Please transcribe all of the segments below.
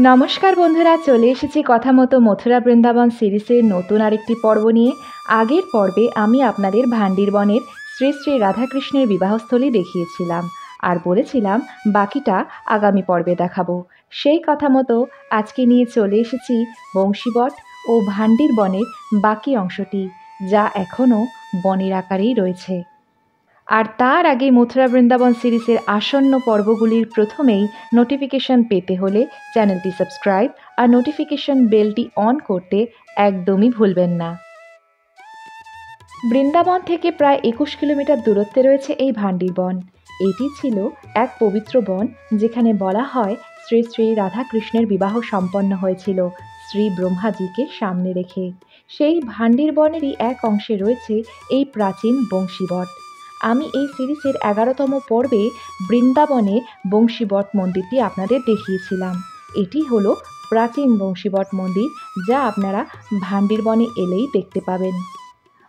নমস্কার বন্ধুরা, চলে এসেছি কথা মতো মথুরা বৃন্দাবন সিরিজের নতুন আরেকটি পর্ব নিয়ে। আগের পর্বে আমি আপনাদের ভান্ডির বনের শ্রী শ্রী রাধাকৃষ্ণের বিবাহস্থলী দেখিয়েছিলাম আর বলেছিলাম বাকিটা আগামী পর্বে দেখাবো। সেই কথা মতো আজকে নিয়ে চলে এসেছি বংশীবট ও ভান্ডির বনের বাকি অংশটি, যা এখনও বনের আকারেই রয়েছে। আর তার আগে মথুরা বৃন্দাবন সিরিজের আসন্ন পর্বগুলির প্রথমেই নোটিফিকেশন পেতে হলে চ্যানেলটি সাবস্ক্রাইব আর নোটিফিকেশন বেলটি অন করতে একদমই ভুলবেন না। বৃন্দাবন থেকে প্রায় 21 কিলোমিটার দূরত্বে রয়েছে এই ভান্ডির বন। এটি ছিল এক পবিত্র বন, যেখানে বলা হয় শ্রী শ্রী রাধাকৃষ্ণের বিবাহ সম্পন্ন হয়েছিল শ্রী ব্রহ্মাজিকে সামনে রেখে। সেই ভান্ডির বনেরই এক অংশে রয়েছে এই প্রাচীন বংশীবট। আমি এই সিরিজের 11তম পর্বে বৃন্দাবনে বংশীবট মন্দিরটি আপনাদের দেখিয়েছিলাম। এটি হলো প্রাচীন বংশীবট মন্দির, যা আপনারা ভান্ডির বনে এলেই দেখতে পাবেন।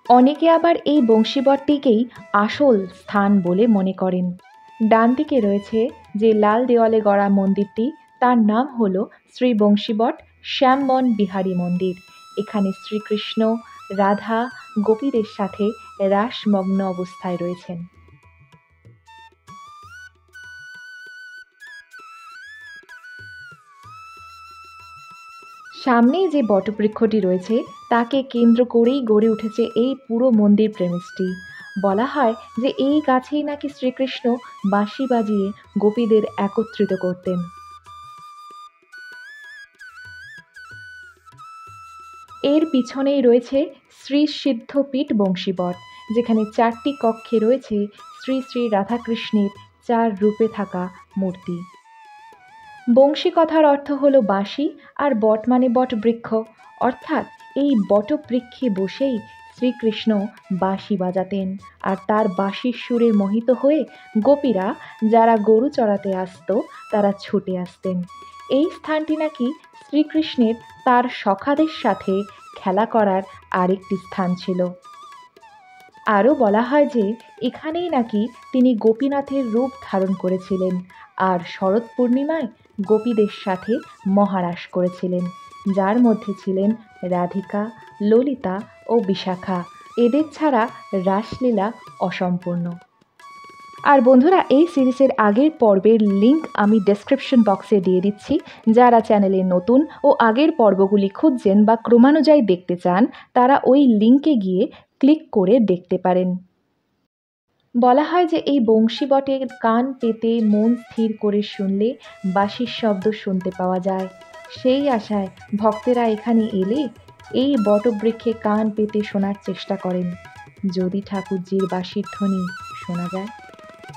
অনেকে আবার এই বংশীবটটিকেই আসল স্থান বলে মনে করেন। ডান দিকে রয়েছে যে লাল দেওয়ালে গড়া মন্দিরটি, তার নাম হলো শ্রী বংশীবট শ্যামবন বিহারী মন্দির। এখানে শ্রীকৃষ্ণ রাধা গোপীদের সাথে রাসমগ্ন অবস্থায় রয়েছেন। সামনেই যে বটবৃক্ষটি রয়েছে তাকে কেন্দ্র করেই গড়ে উঠেছে এই পুরো মন্দির প্রেমিসটি। বলা হয় যে এই গাছেই নাকি শ্রীকৃষ্ণ বাঁশি বাজিয়ে গোপীদের একত্রিত করতেন। এর পিছনেই রয়েছে শ্রী সিদ্ধপীঠ বংশীবট, যেখানে 4টি কক্ষে রয়েছে শ্রী শ্রী রাধাকৃষ্ণের 4 রূপে থাকা মূর্তি। বংশী কথার অর্থ হলো বাঁশি, আর বট মানে বট বৃক্ষ, অর্থাৎ এই বটবৃক্ষে বসেই শ্রীকৃষ্ণ বাঁশি বাজাতেন। আর তার বাঁশির সুরে মোহিত হয়ে গোপীরা, যারা গরু চড়াতে আসতো, তারা ছুটে আসতেন। এই স্থানটি নাকি শ্রীকৃষ্ণের তার সখাদের সাথে খেলা করার আরেকটি স্থান ছিল। আরও বলা হয় যে এখানেই নাকি তিনি গোপীনাথের রূপ ধারণ করেছিলেন আর শরৎ পূর্ণিমায় গোপীদের সাথে মহারাস করেছিলেন, যার মধ্যে ছিলেন রাধিকা, ললিতা ও বিশাখা। এদের ছাড়া রাসলীলা অসম্পূর্ণ। আর বন্ধুরা, এই সিরিজের আগের পর্বের লিঙ্ক আমি ডেসক্রিপশন বক্সে দিয়ে দিচ্ছি। যারা চ্যানেলে নতুন ও আগের পর্বগুলি খুঁজছেন বা ক্রমানুযায়ী দেখতে চান, তারা ওই লিঙ্কে গিয়ে ক্লিক করে দেখতে পারেন। বলা হয় যে এই বংশীবটের কান পেতে মন স্থির করে শুনলে বাঁশির শব্দ শুনতে পাওয়া যায়। সেই আশায় ভক্তেরা এখানে এলে এই বটবৃক্ষে কান পেতে শোনার চেষ্টা করেন, যদি ঠাকুরজির বাঁশির ধ্বনি শোনা যায়।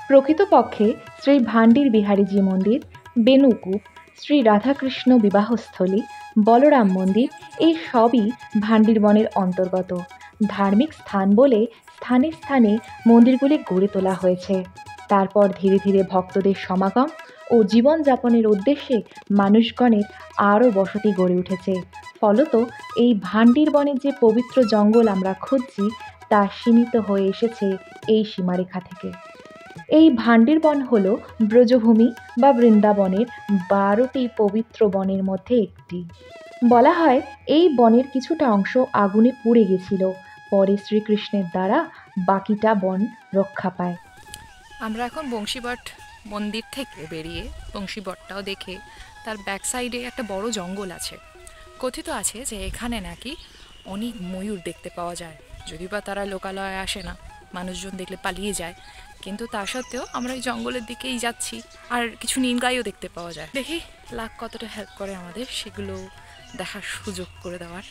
প্রকৃতপক্ষে শ্রী ভান্ডির বিহারীজি মন্দির, বেনুকূপ, শ্রী রাধাকৃষ্ণ বিবাহস্থলী, বলরাম মন্দির, এই সবই ভান্ডির বনের অন্তর্গত। ধার্মিক স্থান বলে স্থানে স্থানে মন্দিরগুলি গড়ে তোলা হয়েছে। তারপর ধীরে ধীরে ভক্তদের সমাগম ও জীবনযাপনের উদ্দেশ্যে মানুষগণের আরও বসতি গড়ে উঠেছে। ফলত এই ভান্ডির বনের যে পবিত্র জঙ্গল আমরা খুঁজছি, তা সীমিত হয়ে এসেছে এই সীমারেখা থেকে। এই ভান্ডির বন হল ব্রজভূমি বা বৃন্দাবনের 12টি পবিত্র বনের মধ্যে একটি। বলা হয় এই বনের কিছুটা অংশ আগুনে পুড়ে গেছিল, পরে শ্রীকৃষ্ণের দ্বারা বাকিটা বন রক্ষা পায়। আমরা এখন বংশীবট মন্দির থেকে বেরিয়ে বংশীবটটাও দেখে তার ব্যাক সাইডে একটা বড় জঙ্গল আছে। কথিত আছে যে এখানে নাকি অনেক ময়ূর দেখতে পাওয়া যায়, যদিও বা তারা লোকালয়ে আসে না, মানুষজন দেখলে পালিয়ে যায়। কিন্তু তা সত্ত্বেও আমরা এই জঙ্গলের দিকেই যাচ্ছি, আর কিছু নীলগাইও দেখতে পাওয়া যায়। দেখি লাক কতটা হেল্প করে আমাদের সেগুলো দেখার সুযোগ করে দেওয়ার।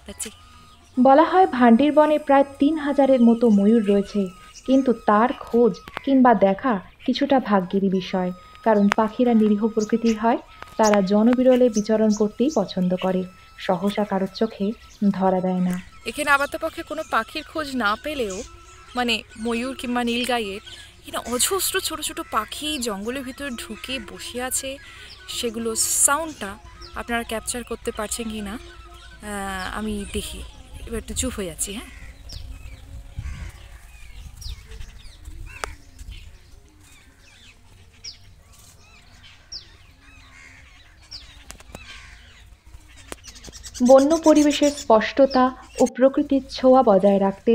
দেখছি বলা হয় ভান্ডির বনে প্রায় 3000-এর মতো ময়ূর রয়েছে, কিন্তু তার খোঁজ কিংবা দেখা কিছুটা ভাগ্যেরই বিষয়, কারণ পাখিরা নিরীহ প্রকৃতির হয়। তারা জনবিরলে বিচরণ করতেই পছন্দ করে, সহসা কারোর চোখে ধরা দেয় না। এখানে আপাতপক্ষে কোনো পাখির খোঁজ না পেলেও, মানে ময়ূর কিংবা নীলগাইয়ের, এখানে অজস্র ছোট ছোট পাখি জঙ্গলের ভিতরে ঢুকে বসে আছে। সেগুলো সাউন্ডটা আপনারা ক্যাপচার করতে পারছেন কি না আমি দেখি। এবার একটু চুপ হয়ে যাচ্ছি। হ্যাঁ, বন্য পরিবেশের স্পষ্টতা ও প্রকৃতির ছোঁয়া বজায় রাখতে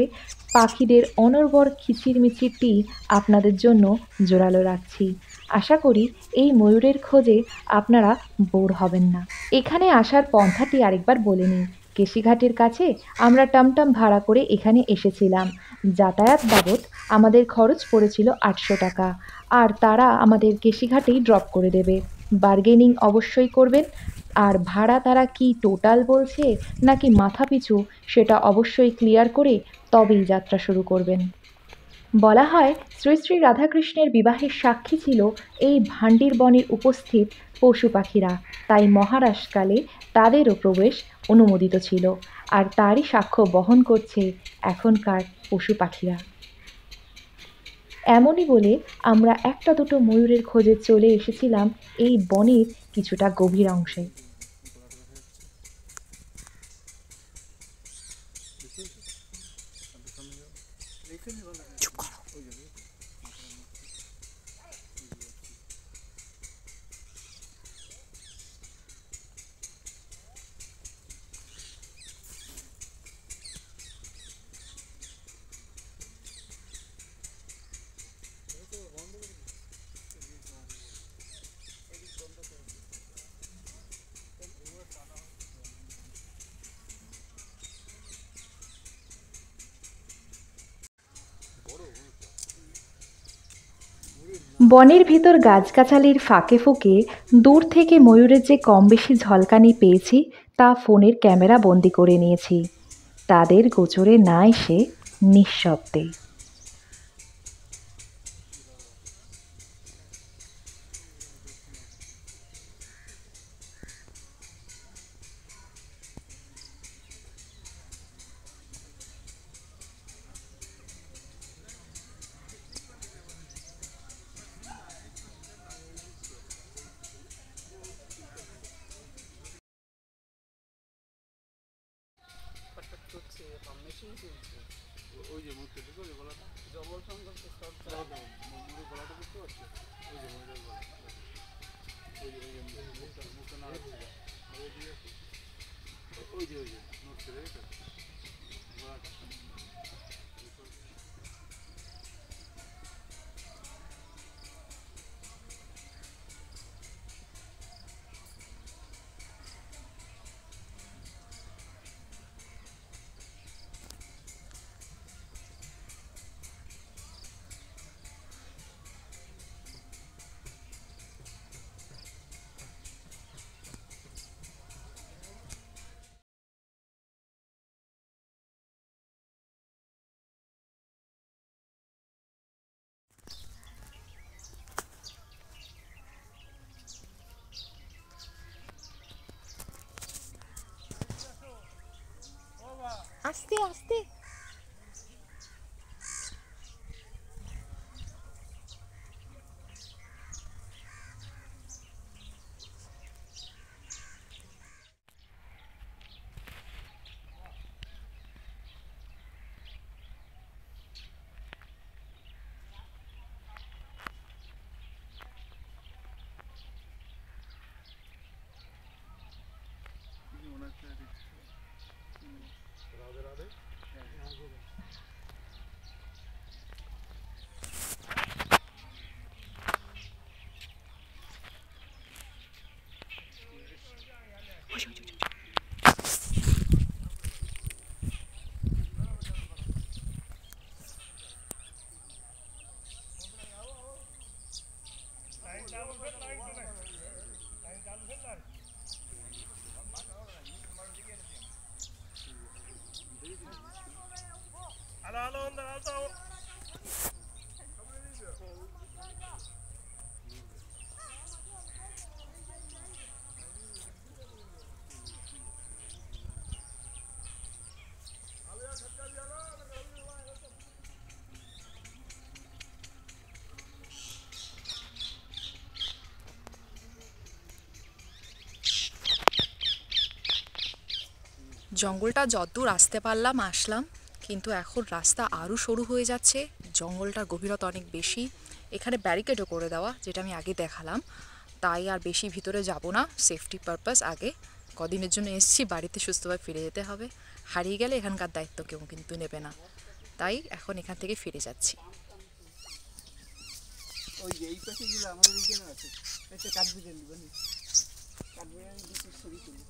পাখিদের অনর্বর কিচিরমিচিরটি আপনাদের জন্য জোরালো রাখছি। আশা করি এই ময়ূরের খোঁজে আপনারা বোর হবেন না। এখানে আসার পন্থাটি আরেকবার বলে নিই। কেশিঘাটের কাছে আমরা টমটম ভাড়া করে এখানে এসেছিলাম। যাতায়াত বাবদ আমাদের খরচ পড়েছিল ৮০০ টাকা। আর তারা আমাদের কেশিঘাটেই ড্রপ করে দেবে। বার্গেনিং অবশ্যই করবেন। আর ভাড়া তারা কি টোটাল বলছে নাকি মাথাপিছু সেটা অবশ্যই ক্লিয়ার করে তবেই যাত্রা শুরু করবেন। বলা হয় শ্রী শ্রী রাধাকৃষ্ণের বিবাহের সাক্ষী ছিল এই ভান্ডির বনের উপস্থিত পশু পাখিরা, তাই মহারাজকালে তাদেরও প্রবেশ অনুমোদিত ছিল। আর তারই সাক্ষ্য বহন করছে এখনকার পশু পাখিরা। এমনই বলে আমরা একটা দুটো ময়ূরের খোঁজে চলে এসেছিলাম এই বনের কিছুটা গভীর অংশে। বনের ভিতর গাছগাছালির ফাঁকে ফোঁকে দূর থেকে ময়ূরের যে কম বেশি ঝলকানি পেয়েছি তা ফোনের ক্যামেরা বন্দি করে নিয়েছি। তাদের গোচরে না এসে নিঃশব্দে। আস্তে আস্তে। জঙ্গলটা যতদূর আসতে পারলাম আসলাম, কিন্তু এখন রাস্তা আরও সরু হয়ে যাচ্ছে। জঙ্গলটার গভীরতা অনেক বেশি। এখানে ব্যারিকেডও করে দেওয়া, যেটা আমি আগে দেখালাম। তাই আর বেশি ভিতরে যাব না, সেফটি পারপাস আগে কদিনের জন্য এসেছি, বাড়িতে সুস্থভাবে ফিরে যেতে হবে। হারিয়ে গেলে এখানকার দায়িত্ব কেউ কিন্তু নেবে না, তাই এখন এখান থেকে ফিরে যাচ্ছি। ওই যে এই পাশে যেগুলো আমাদের এখানে আছে, একটা কাঠবিড়ালি বানি, কাঠবিড়ালি দিতে ছবি তুলি।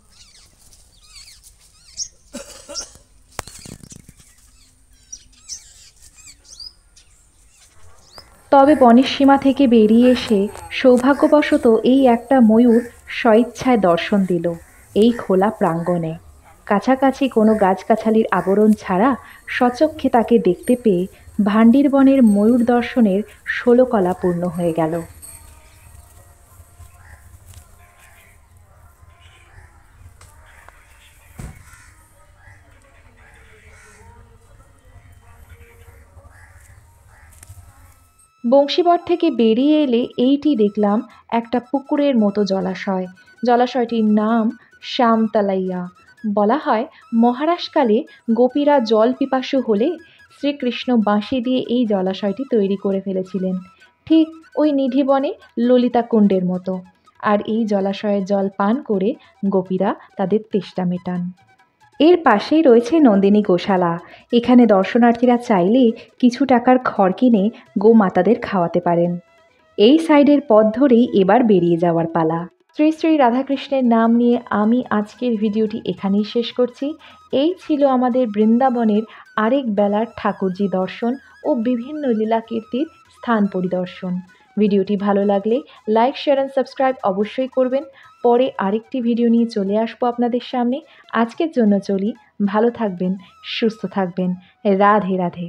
তবে বনের সীমা থেকে বেরিয়ে এসে সৌভাগ্যবশত এই একটা ময়ূর স্বইচ্ছায় দর্শন দিল এই খোলা প্রাঙ্গণে। কাছাকাছি কোনো গাছগাছালির আবরণ ছাড়া সচক্ষে তাকে দেখতে পেয়ে ভান্ডির বনের ময়ূর দর্শনের ১৬ কলা পূর্ণ হয়ে গেল। বংশীবট থেকে বেরিয়ে এলে এইটি দেখলাম একটা পুকুরের মতো জলাশয়। জলাশয়টির নাম শ্যামতালাইয়া। বলা হয় মহারাজকালে গোপীরা জল পিপাসু হলে শ্রীকৃষ্ণ বাঁশি দিয়ে এই জলাশয়টি তৈরি করে ফেলেছিলেন, ঠিক ওই নিধিবনে ললিতা কুণ্ডের মতো। আর এই জলাশয়ের জল পান করে গোপীরা তাদের তেষ্টা মেটান। এর পাশেই রয়েছে নন্দিনী গোশালা। এখানে দর্শনার্থীরা চাইলে কিছু টাকার খড় কিনে গোমাতাদের খাওয়াতে পারেন। এই সাইডের পথ ধরেই এবার বেরিয়ে যাওয়ার পালা। শ্রী শ্রী রাধাকৃষ্ণের নাম নিয়ে আমি আজকের ভিডিওটি এখানেই শেষ করছি। এই ছিল আমাদের বৃন্দাবনের আরেক বেলার ঠাকুরজি দর্শন ও বিভিন্ন লীলাকীর্তির স্থান পরিদর্শন। ভিডিওটি ভালো লাগলে লাইক, শেয়ার অ্যান্ড সাবস্ক্রাইব অবশ্যই করবেন। পরে আরেকটি ভিডিও নিয়ে চলে আসবো আপনাদের সামনে। আজকের জন্য চলি। ভালো থাকবেন, সুস্থ থাকবেন। রাধে রাধে।